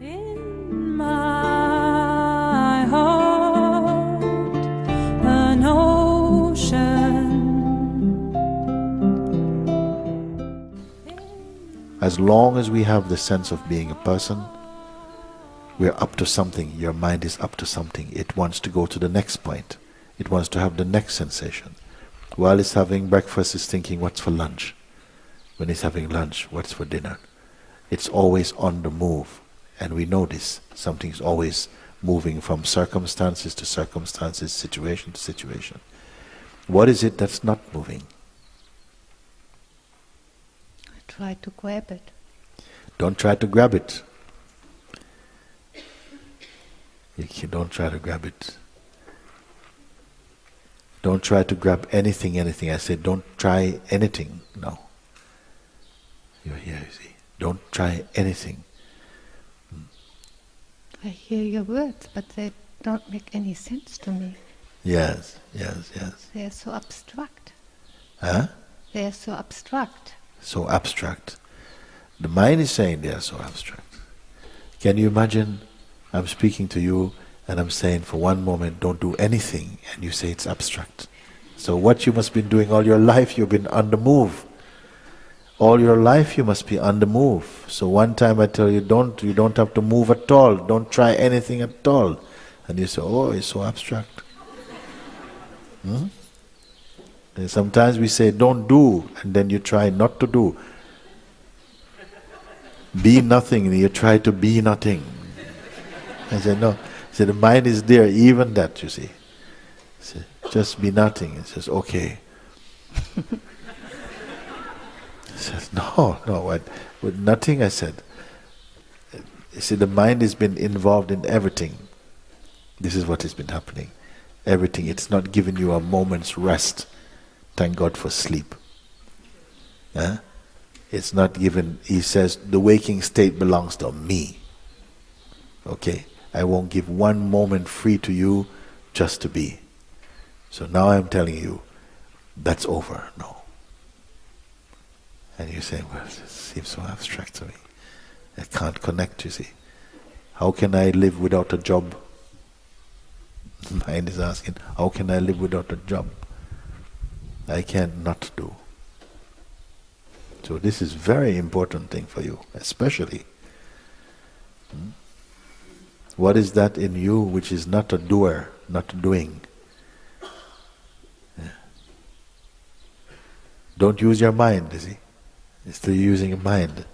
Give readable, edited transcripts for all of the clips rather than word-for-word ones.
In my heart, an ocean. As long as we have the sense of being a person, we're up to something. Your mind is up to something. It wants to go to the next point. It wants to have the next sensation. While it's having breakfast, it's thinking, what's for lunch? When it's having lunch, what's for dinner? It's always on the move. And we know this. Something's always moving from circumstances to circumstances, situation to situation. What is it that's not moving? I try to grab it. Don't try to grab it. You don't try to grab it. Don't try to grab anything. I said, don't try anything. No. You're here, you see. Don't try anything. I hear your words, but they don't make any sense to me. Yes. They are so abstract. Huh? They are so abstract. So abstract. The mind is saying they are so abstract. Can you imagine, I'm speaking to you and I'm saying for one moment, don't do anything, and you say it's abstract. So what you must be doing all your life, you've been on the move. All your life you must be on the move. So one time I tell you, you don't have to move at all. Don't try anything at all. And you say, oh, it's so abstract. And sometimes we say, don't do, and then you try not to do. Be nothing, and you try to be nothing. I say, no. I say, the mind is there, even that, you see. I say, just be nothing. It says, okay. Says, no, with nothing, I said. You see, the mind has been involved in everything. This is what has been happening. Everything. It's not giving you a moment's rest. Thank God for sleep. It's not given, he says, the waking state belongs to me. Okay? I won't give one moment free to you just to be. So now I'm telling you, that's over. No. And you say, well, it seems so abstract to me. I can't connect, you see. How can I live without a job? Mind is asking, how can I live without a job? I can't not do. So this is very important thing for you, especially. What is that in you which is not a doer, not doing? Don't use your mind, you see. It's still using your mind.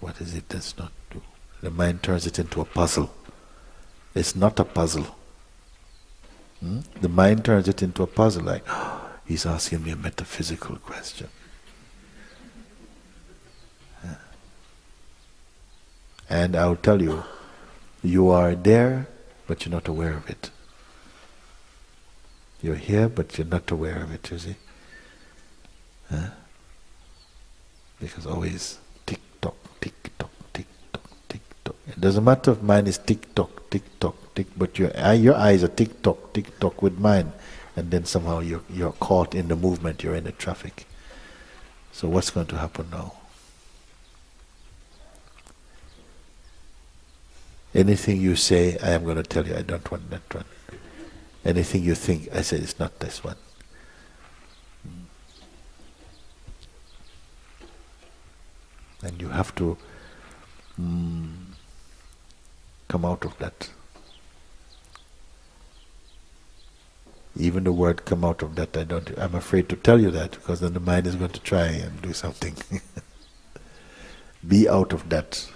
What is it that's not do? The mind turns it into a puzzle. It's not a puzzle. The mind turns it into a puzzle, like, oh, he's asking me a metaphysical question. And I'll tell you, you are there, but you're not aware of it. You're here, but you're not aware of it, you see. Because always tick-tock, tick-tock, tick-tock, tick-tock. It doesn't matter if mine is tick-tock, tick-tock, tick, but your eyes are tick-tock, tick-tock with mine, and then somehow you're caught in the movement, you're in the traffic. So what's going to happen now? Anything you say, I am going to tell you, I don't want that one. Anything you think, I say, it's not this one. And you have to come out of that. Even the word come out of that, I'm afraid to tell you that, because then the mind is going to try and do something. Be out of that.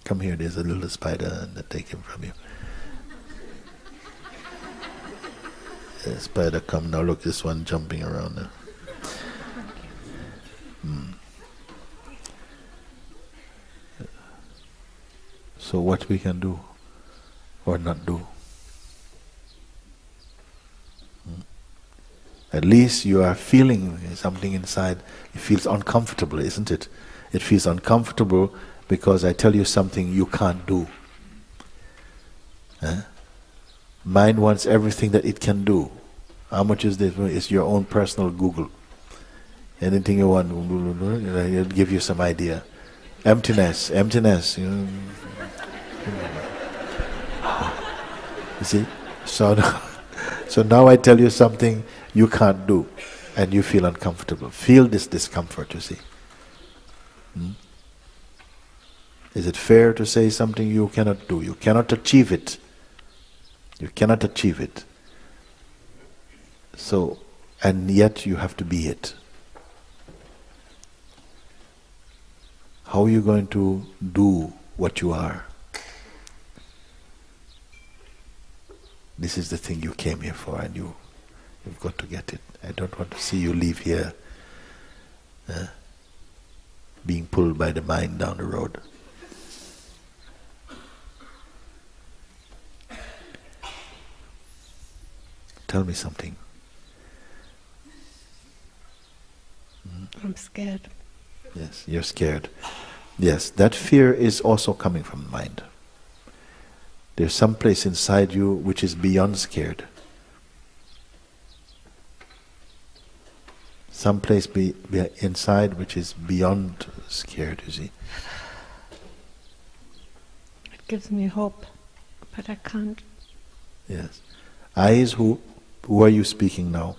Come here, there's a little spider and take him from you. The spider come now, look, this one jumping around now. So what we can do or not do? At least you are feeling something inside. It feels uncomfortable, isn't it? It feels uncomfortable because I tell you something you can't do. Mind wants everything that it can do. How much is this? It's your own personal Google. Anything you want, it'll give you some idea. Emptiness. You see? So now I tell you something you can't do, and you feel uncomfortable. Feel this discomfort, you see. Is it fair to say something you cannot do? You cannot achieve it. You cannot achieve it. So, and yet you have to be it. How are you going to do what you are? This is the thing you came here for, and you've got to get it. I don't want to see you leave here being pulled by the mind down the road. Tell me something. I'm scared. Yes, you're scared. Yes, that fear is also coming from the mind. There's some place inside you which is beyond scared. Some place inside which is beyond scared, you see. It gives me hope, but I can't. Yes. Eyes, who are you speaking now?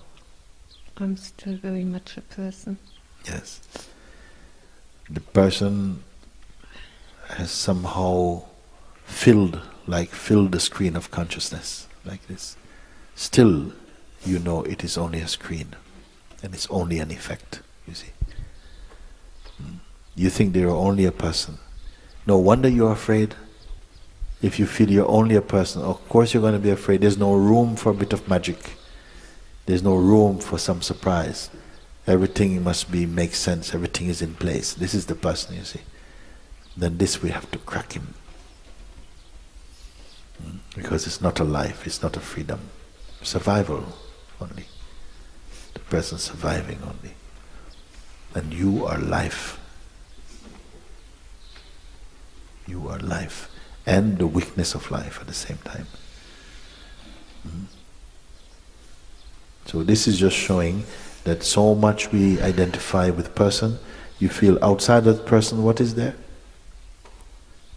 I'm still very much a person. Yes. The person has somehow filled the screen of consciousness like this. Still, you know it is only a screen, and it's only an effect, you see. You think you're only a person. No wonder you're afraid. If you feel you're only a person, of course you're going to be afraid. There's no room for a bit of magic. There's no room for some surprise. Everything must make sense. Everything is in place. This is the person, you see. Then this we have to crack him. Because it's not a life, it's not a freedom. Survival only. The person surviving only. And you are life. You are life. And the weakness of life at the same time. So this is just showing that so much we identify with person, you feel outside of the person, what is there?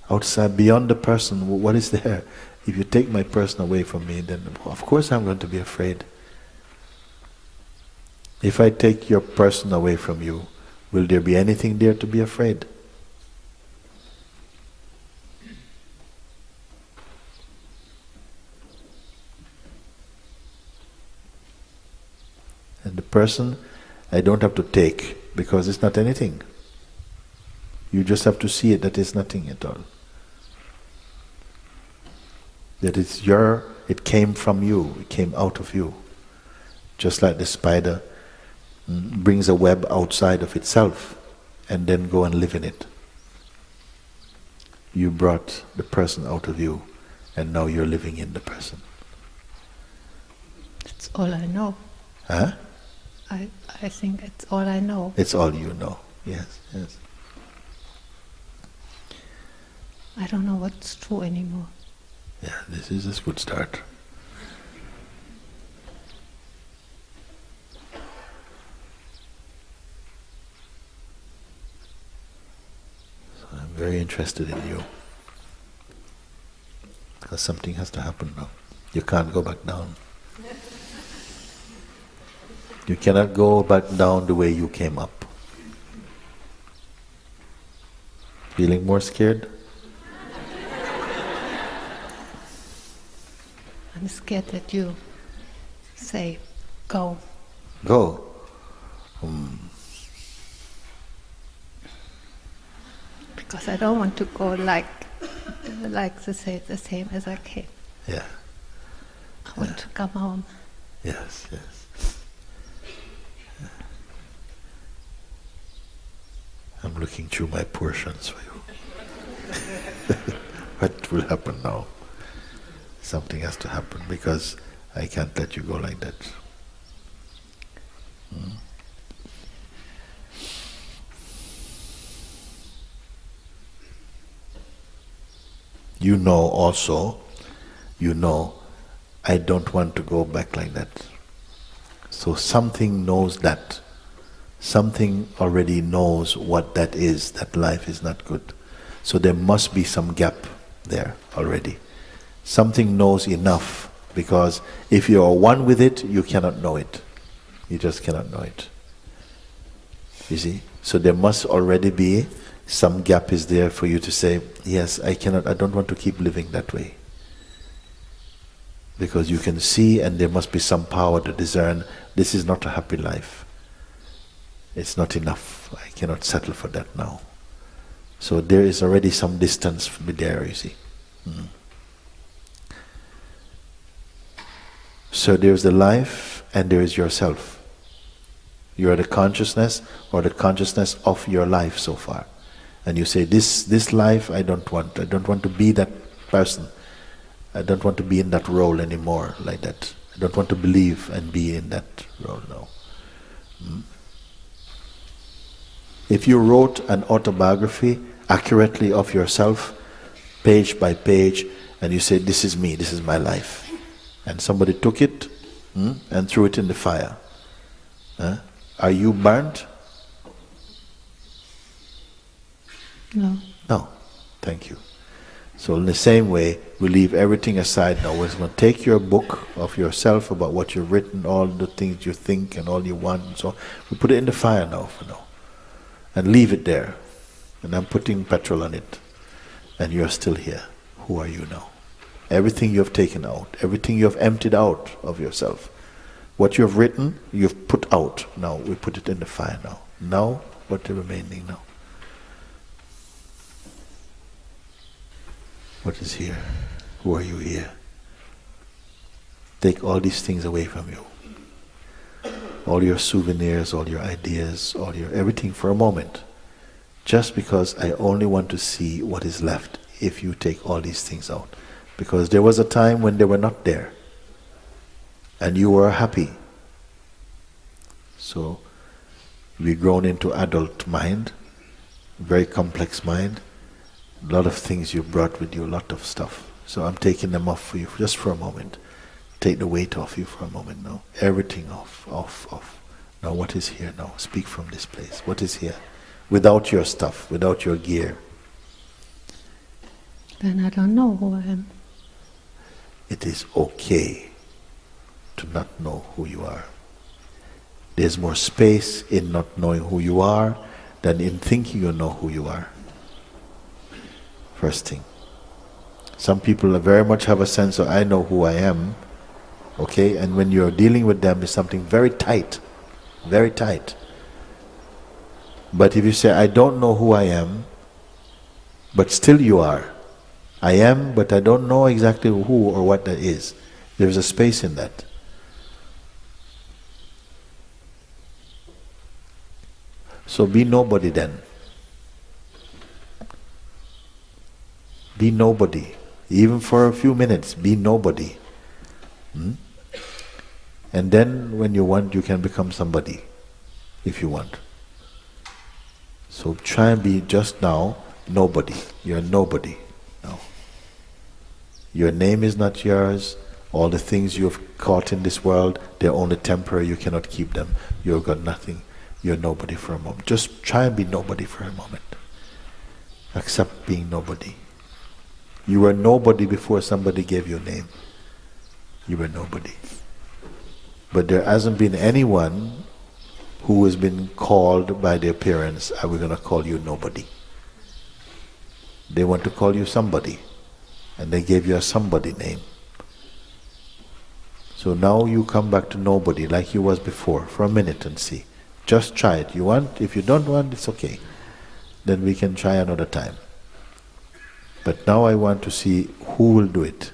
Outside, beyond the person, what is there? If you take my person away from me, then of course I'm going to be afraid. If I take your person away from you, will there be anything there to be afraid? And the person, I don't have to take, because it's not anything. You just have to see it, that it's nothing at all. That it came from you, it came out of you. Just like the spider brings a web outside of itself and then go and live in it. You brought the person out of you, and now you're living in the person. That's all I know. Huh? I think it's all I know. It's all you know. Yes, yes. I don't know what's true anymore. Yeah, this is a good start. So I'm very interested in you. Because something has to happen now. You can't go back down. You cannot go back down the way you came up. Feeling more scared? I'm scared that you say, go. Go. Because I don't want to go like the same as I came. Yeah. I want to come home. Yes, yes. I'm looking through my portions for you. What will happen now? Something has to happen, because I can't let you go like that. You know also, I don't want to go back like that. So something knows that. something already knows what that is, that life is not good. So there must be some gap there already. Something knows enough, because if you are one with it, you cannot know it. You just cannot know it. You see? So there must already be some gap is there for you to say, yes, I don't want to keep living that way. Because you can see, and there must be some power to discern, this is not a happy life. It's not enough. I cannot settle for that now. So there is already some distance there, you see. So there's the life and there is yourself. You are the consciousness or the consciousness of your life so far. And you say, this life I don't want. I don't want to be that person. I don't want to be in that role anymore like that. I don't want to believe and be in that role now. If you wrote an autobiography accurately of yourself, page by page, and you say, this is me, this is my life, and somebody took it and threw it in the fire, are you burnt? No. No. Thank you. So in the same way, we leave everything aside now. We're going to take your book of yourself, about what you've written, all the things you think and all you want, and so on. We put it in the fire now for now. And leave it there. And I'm putting petrol on it. And you're still here. Who are you now? Everything you have taken out, everything you have emptied out of yourself. What you have written, you've put out. Now we put it in the fire now. Now, what is remaining now? What is here? Who are you here? Take all these things away from you. All your souvenirs, all your ideas, all your everything for a moment. Just because I only want to see what is left if you take all these things out. Because there was a time when they were not there. And you were happy. So, we've grown into adult mind, very complex mind. A lot of things you brought with you, a lot of stuff. So I'm taking them off for you just for a moment. Take the weight off you for a moment now. Everything off, off, off. Now what is here now? Speak from this place. What is here? Without your stuff, without your gear. Then I don't know who I am. It is okay to not know who you are. There's more space in not knowing who you are than in thinking you know who you are. First thing. Some people very much have a sense of, I know who I am, okay, and when you're dealing with them, it's something very tight, very tight. But if you say, I don't know who I am, but still you are. I am, but I don't know exactly who or what that is. There's a space in that. So be nobody then. Be nobody. Even for a few minutes, be nobody. And then when you want, you can become somebody, if you want. So try and be just now nobody. You're nobody now. Your name is not yours. All the things you've caught in this world, they're only temporary. You cannot keep them. You've got nothing. You're nobody for a moment. Just try and be nobody for a moment. Accept being nobody. You were nobody before somebody gave you a name. You were nobody. But there hasn't been anyone who has been called by their parents, are we going to call you nobody? They want to call you somebody. And they gave you a somebody name. So now you come back to nobody like you was before for a minute and see. Just try it. You want? If you don't want, it's okay. Then we can try another time. But now I want to see who will do it.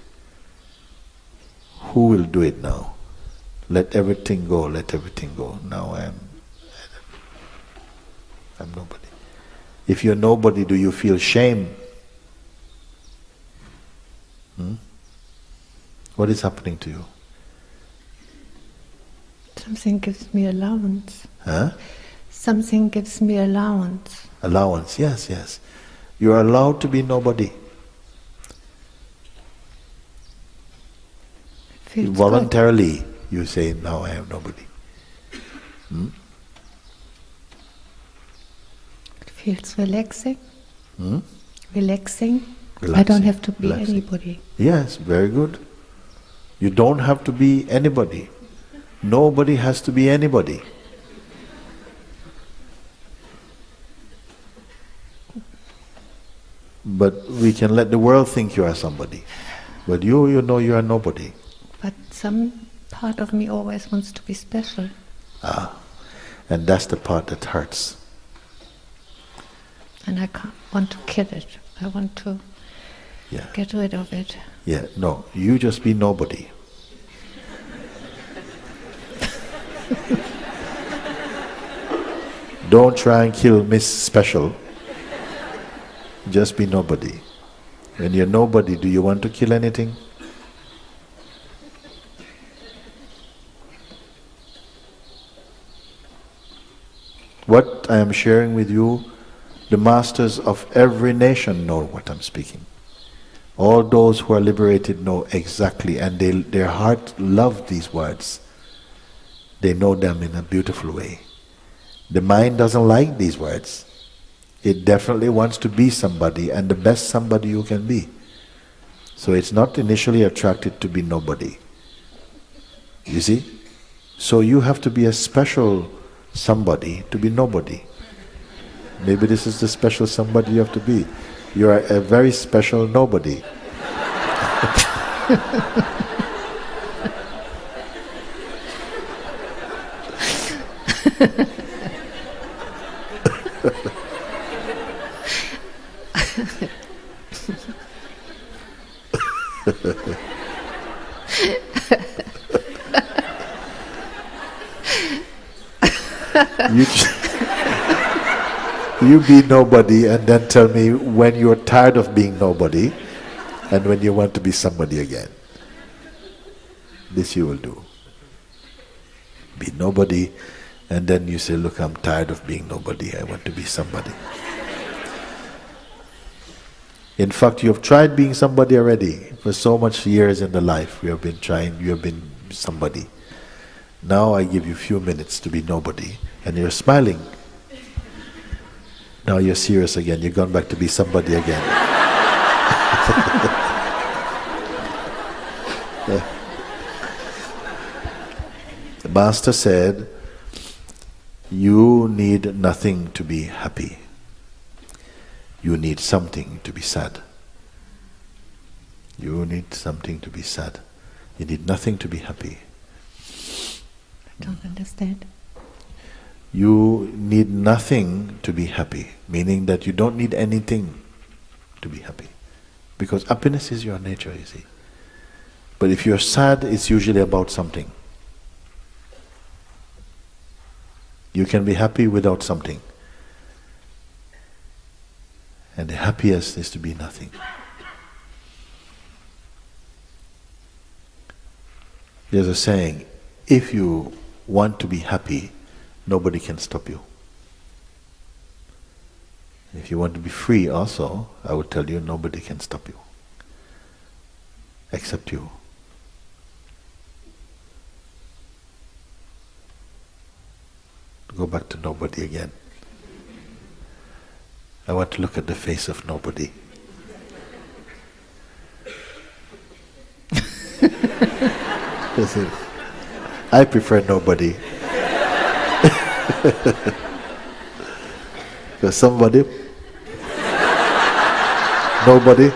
Who will do it now? Let everything go, let everything go. Now I'm nobody. If you're nobody, do you feel shame? What is happening to you? Something gives me allowance. Huh? Something gives me allowance. Allowance, yes, yes. You are allowed to be nobody. Voluntarily, you say, now I am nobody. Feels relaxing. Hmm? Relaxing. I don't Relaxing. have to be Relaxing. anybody. Yes, very good. You don't have to be anybody. Nobody has to be anybody. But we can let the world think you are somebody. But you know you are nobody. But some part of me always wants to be special. And that's the part that hurts. And I can't want to kill it. I want to Yeah. get rid of it. Yeah, no, you just be nobody. Don't try and kill Miss Special. Just be nobody. When you're nobody, do you want to kill anything? What I am sharing with you, the masters of every nation know what I'm speaking. All those who are liberated know exactly, and their heart love these words. They know them in a beautiful way. The mind doesn't like these words. It definitely wants to be somebody, and the best somebody you can be. So it's not initially attracted to be nobody. You see? So you have to be a special somebody to be nobody. Maybe this is the special somebody you have to be. You are a very special nobody. You be nobody and then tell me when you're tired of being nobody and when you want to be somebody again. This you will do. Be nobody and then you say, look, I'm tired of being nobody, I want to be somebody. In fact, you have tried being somebody already. For so much years in the life, you have been trying, you have been somebody. Now I give you a few minutes to be nobody and you're smiling. Now you're serious again, you've gone back to be somebody again. The Master said, you need nothing to be happy. You need something to be sad. You need something to be sad. You need nothing to be happy. I don't understand. You need nothing to be happy, meaning that you don't need anything to be happy. Because happiness is your nature, you see. But if you're sad, it's usually about something. You can be happy without something. And the happiest is to be nothing. There's a saying, if you want to be happy, nobody can stop you. If you want to be free also, I would tell you, nobody can stop you. Except you. Go back to nobody again. I want to look at the face of nobody. I prefer nobody. Because somebody, nobody.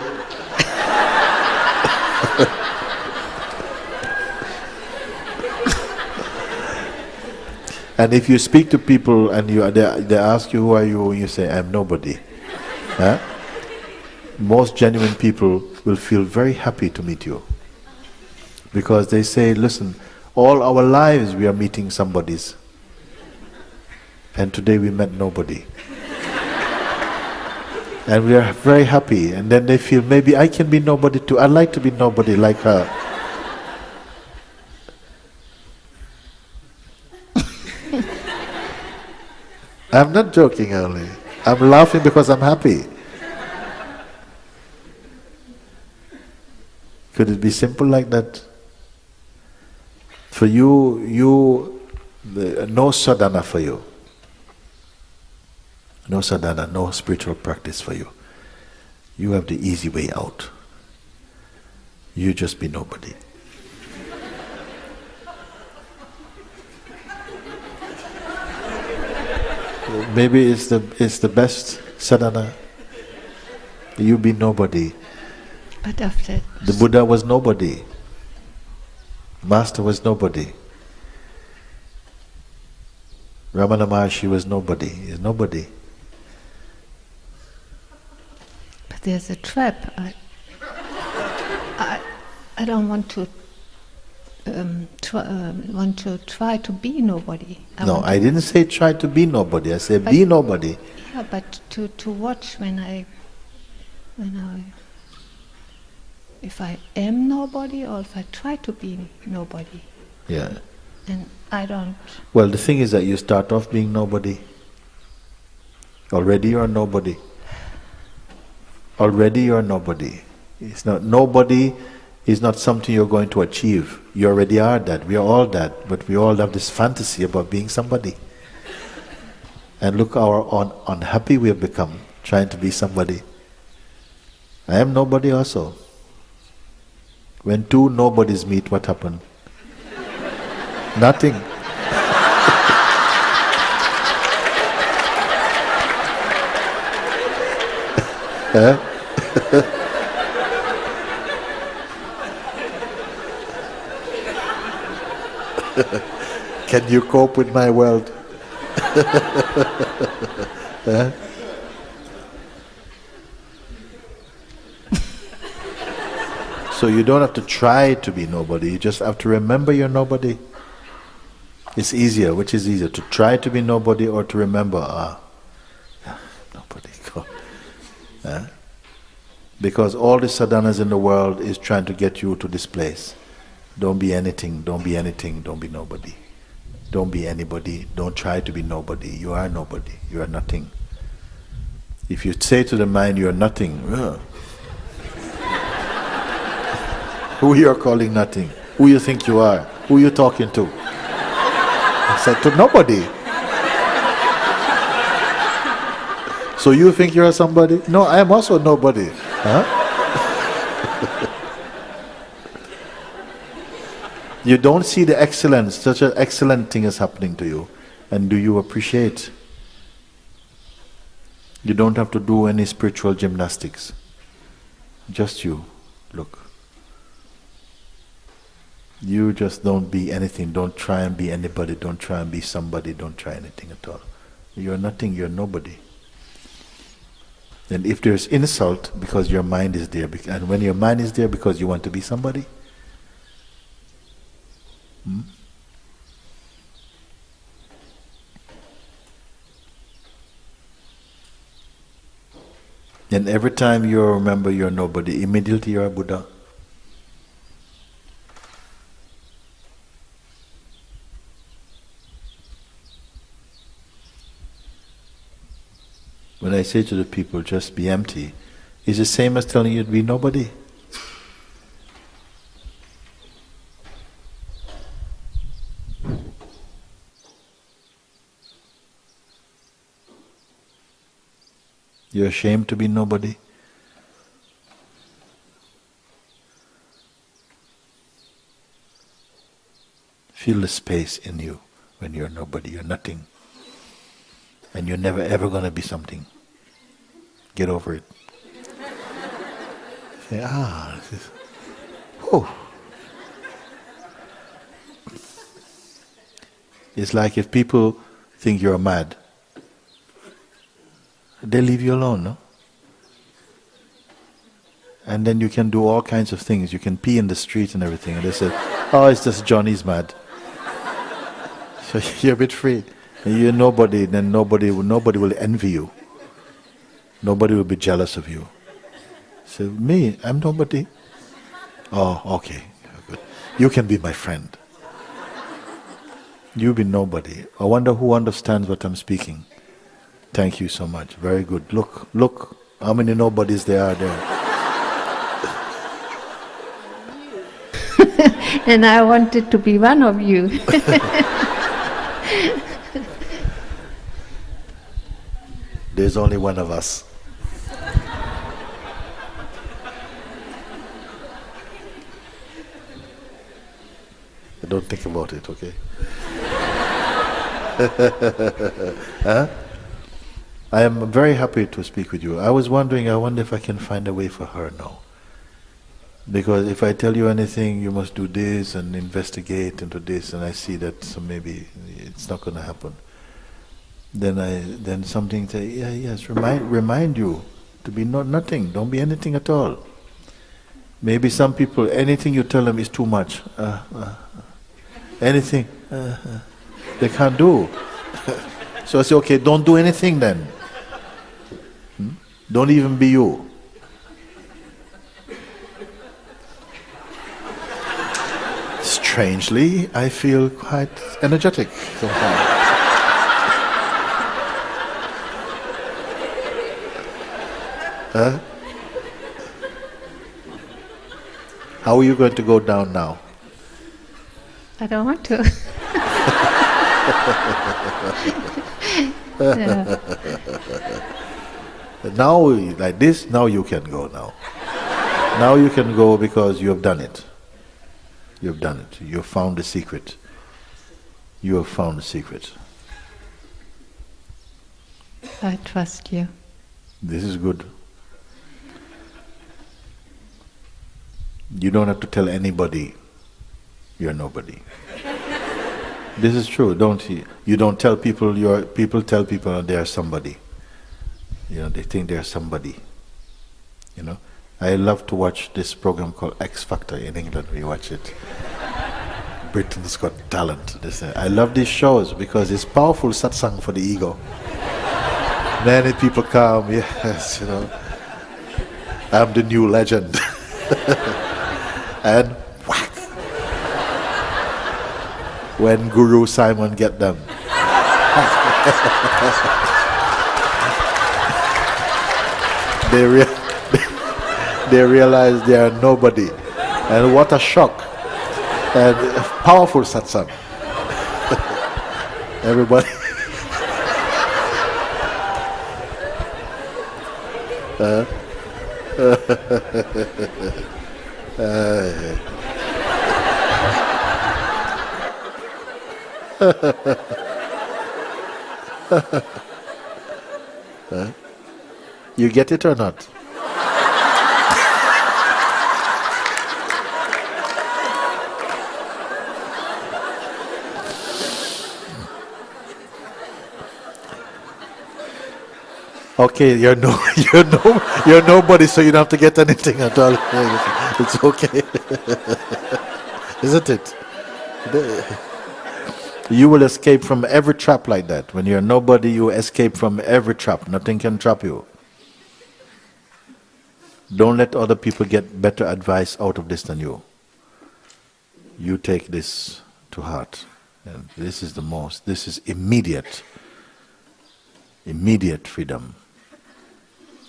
And if you speak to people and they ask you, who are you? And you say, I'm nobody. Huh? Most genuine people will feel very happy to meet you. Because they say, listen, all our lives we are meeting somebodies. And today we met nobody. And we are very happy. And then they feel, maybe I can be nobody too. I'd like to be nobody like her. I'm not joking only. I'm laughing because I'm happy. Could it be simple like that? For you, no sadhana for you. No sadhana, no spiritual practice for you. You have the easy way out. You just be nobody. Maybe it's the best sadhana. You be nobody. But after The Buddha was nobody. Master was nobody. Ramana Maharshi was nobody. He's nobody. But there's a trap. I don't want to try to be nobody. I didn't say try to be nobody. I said be nobody. Yeah, but to watch if I am nobody or if I try to be nobody. Yeah. And I don't. Well, the thing is that you start off being nobody. Already you're nobody. Already you're nobody. It's not nobody is not something you're going to achieve. You already are that. We are all that. But we all have this fantasy about being somebody. And look how unhappy we have become trying to be somebody. I am nobody also. When two nobodies meet, what happened? Nothing. Can you cope with my world? So you don't have to try to be nobody, you just have to remember you're nobody. It's easier. Which is easier, to try to be nobody or to remember, nobody. Because all the sadhanas in the world is trying to get you to this place. Don't be anything, don't be anything, don't be nobody. Don't be anybody, don't try to be nobody. You are nobody, you are nothing. If you say to the mind you are nothing, who you are calling nothing? Who you think you are? Who you talking to? I said to nobody. So you think you are somebody? No, I am also nobody. You don't see the excellence, such an excellent thing is happening to you. And do you appreciate? You don't have to do any spiritual gymnastics. Just you. Look. You just don't be anything. Don't try and be anybody. Don't try and be somebody. Don't try anything at all. You're nothing. You're nobody. And if there's insult, because your mind is there, and when your mind is there because you want to be somebody, and every time you remember you're nobody, immediately you're a Buddha. When I say to the people, just be empty, it's the same as telling you to be nobody. You're ashamed to be nobody? Feel the space in you when you're nobody, you're nothing. And you're never ever going to be something. Get over it. Say, this is, It's like if people think you're mad, they leave you alone, no? And then you can do all kinds of things. You can pee in the street and everything. And they say, it's just Johnny's mad. So you're a bit free. And you're nobody, then nobody will envy you. Nobody will be jealous of you. So me, I'm nobody. Oh, okay, good. You can be my friend. You be nobody. I wonder who understands what I'm speaking. Thank you so much. Very good. Look, how many nobodies there are there. And I wanted to be one of you. There's only one of us. Don't think about it, okay? Huh? I am very happy to speak with you. I was wondering, I wonder if I can find a way for her now. Because if I tell you anything, you must do this and investigate into this, and I see that so maybe it's not going to happen. Then something say, yeah, yes, remind you to be nothing. Don't be anything at all. Maybe some people, anything you tell them is too much. Anything they can't do. So I say, okay, don't do anything then. Don't even be you. Strangely, I feel quite energetic sometimes. Huh? How are you going to go down now? I don't want to. Yeah. Now, like this, now you can go now. Now you can go because you have done it. You have done it. You have found the secret. You have found the secret. I trust you. This is good. You don't have to tell anybody you're nobody. This is true, don't you? You don't tell people people tell people they are somebody. You know, they think they are somebody. You know? I love to watch this program called X Factor in England. We watch it. Britain's Got Talent. I love these shows because it's powerful satsang for the ego. Many people come, yes, you know, I'm the new legend. And whack! When Guru Simon get them. They realize they are nobody. And what a shock. And powerful satsang. Everybody. You get it or not? Okay, you're nobody, so you don't have to get anything at all. It's okay, isn't it? You will escape from every trap like that. When you're nobody, you escape from every trap. Nothing can trap you. Don't let other people get better advice out of this than you. You take this to heart. And this is this is immediate freedom.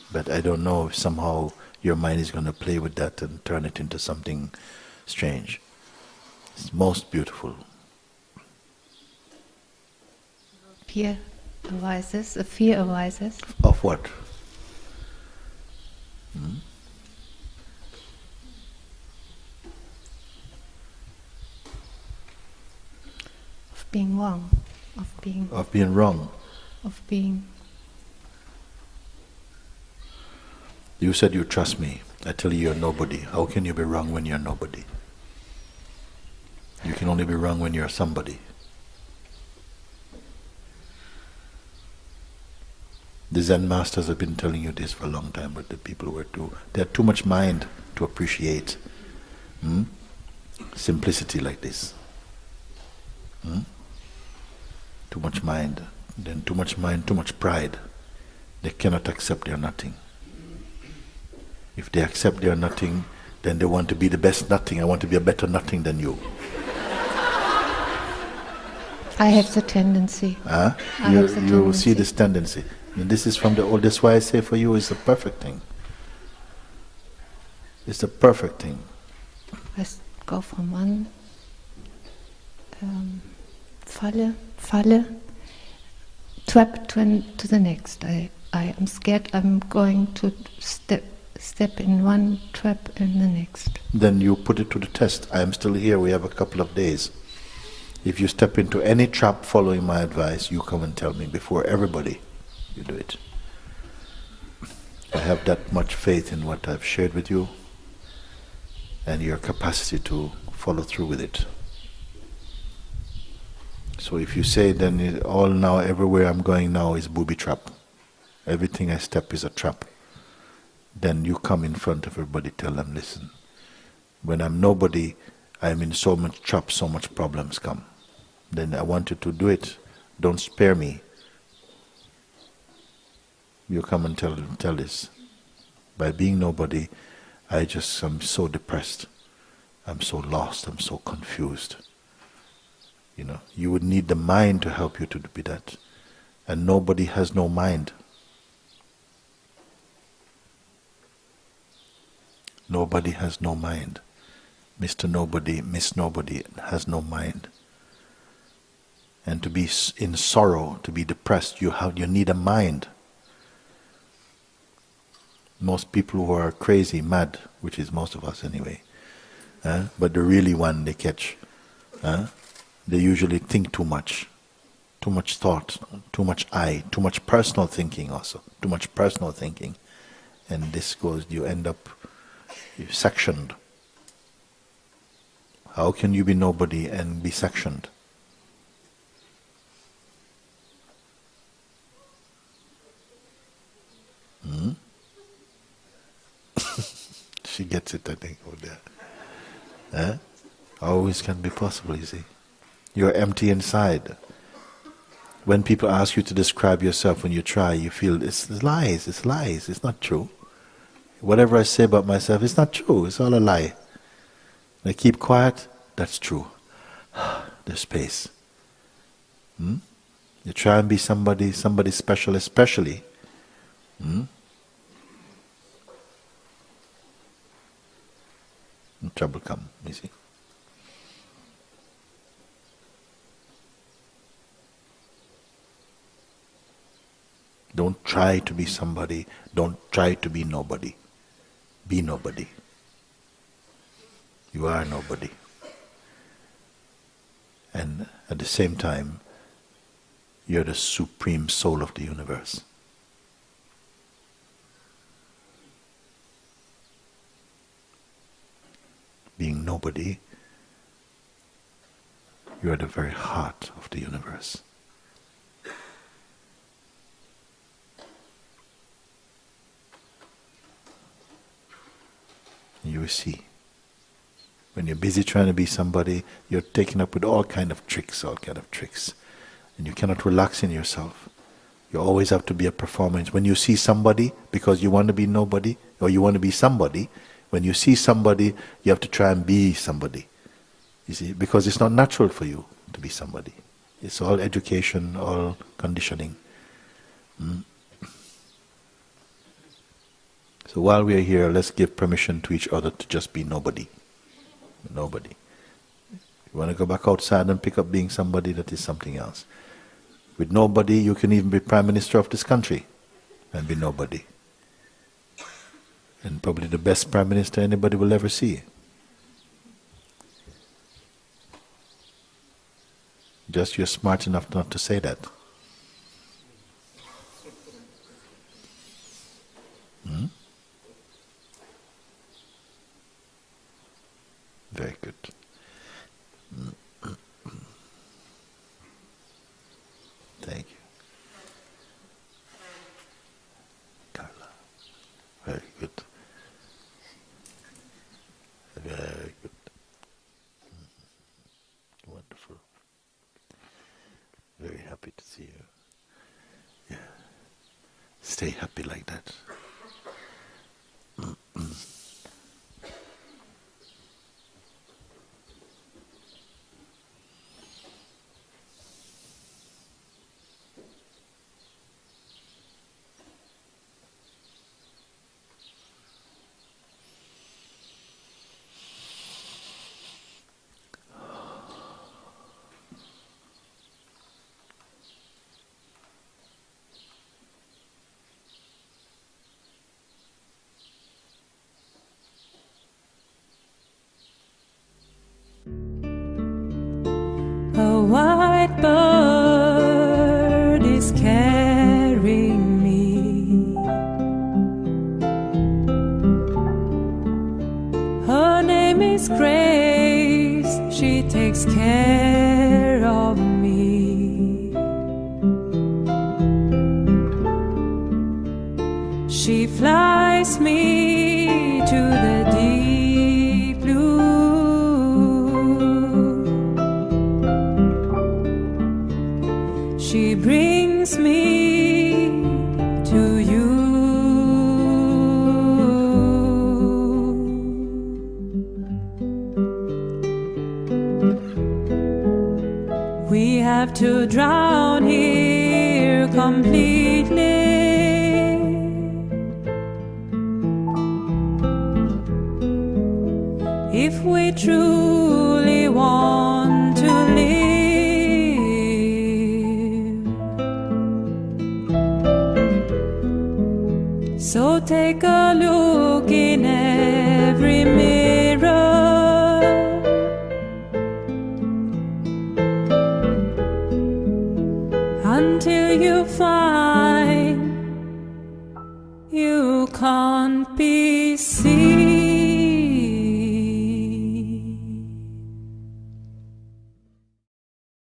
But I don't know if somehow your mind is going to play with that and turn it into something strange. It's most beautiful. Fear arises. A fear arises. Of what? Of being wrong. Of being wrong. Of being. You said you trust me. I tell you you're nobody. How can you be wrong when you're nobody? You can only be wrong when you're somebody. The Zen masters have been telling you this for a long time, but the people they had too much mind to appreciate simplicity like this. Too much mind, then too much mind, too much pride. They cannot accept they are nothing. If they accept they are nothing, then they want to be the best nothing. I want to be a better nothing than you. I have the tendency. You see this tendency. And this is from the old. That's why I say for you it's the perfect thing. It's the perfect thing. Let's go from one trap to the next. I I am scared I'm going to step in one trap and the next. Then you put it to the test. I am still here, we have a couple of days. If you step into any trap following my advice, you come and tell me before everybody you do it. I have that much faith in what I've shared with you and your capacity to follow through with it. So if you say then all now, everywhere I'm going now is booby trap, everything I step is a trap, then you come in front of everybody, tell them, listen, when I'm nobody, I'm in so much trap, so much problems come. Then I want you to do it, don't spare me. You come and tell this. By being nobody, I'm so depressed, I'm so lost, I'm so confused. You know, you would need the mind to help you to be that. And nobody has no mind. Nobody has no mind. Mr. Nobody, Miss Nobody has no mind. And to be in sorrow, to be depressed, you need a mind. Most people who are crazy, mad, which is most of us anyway, but the really one they catch, they usually think too much thought, too much too much personal thinking also, too much personal thinking. And this goes, you end up sectioned. How can you be nobody and be sectioned? She gets it, I think, over there. Always can be possible, you see. You're empty inside. When people ask you to describe yourself, when you try, you feel it's lies, it's not true. Whatever I say about myself, it's not true, it's all a lie. I keep quiet, that's true. There's space. You try and be somebody special, especially. Trouble come, you see. Don't try to be somebody, don't try to be nobody. Be nobody. You are nobody. And at the same time, you're the supreme soul of the universe. Being nobody, you are the very heart of the universe. You will see. When you're busy trying to be somebody, you're taken up with all kind of tricks. And you cannot relax in yourself. You always have to be a performance. When you see somebody, because you want to be nobody, or you want to be somebody, when you see somebody, you have to try and be somebody. You see, because it's not natural for you to be somebody. It's all education, all conditioning. So while we are here, let's give permission to each other to just be nobody. Nobody. You want to go back outside and pick up being somebody, that is something else. With nobody, you can even be Prime Minister of this country and be nobody. And probably the best Prime Minister anybody will ever see. Just you're smart enough not to say that. Very good. Thank you. Carla. Very good. Very good. Wonderful. Very happy to see you. Yeah. Stay happy like that. His grace, she takes care of me. She flies me to the deep blue. She brings me to you. We have to drown here completely. If we truly want to live. So take a look in every mirror. Until you find you can't be seen.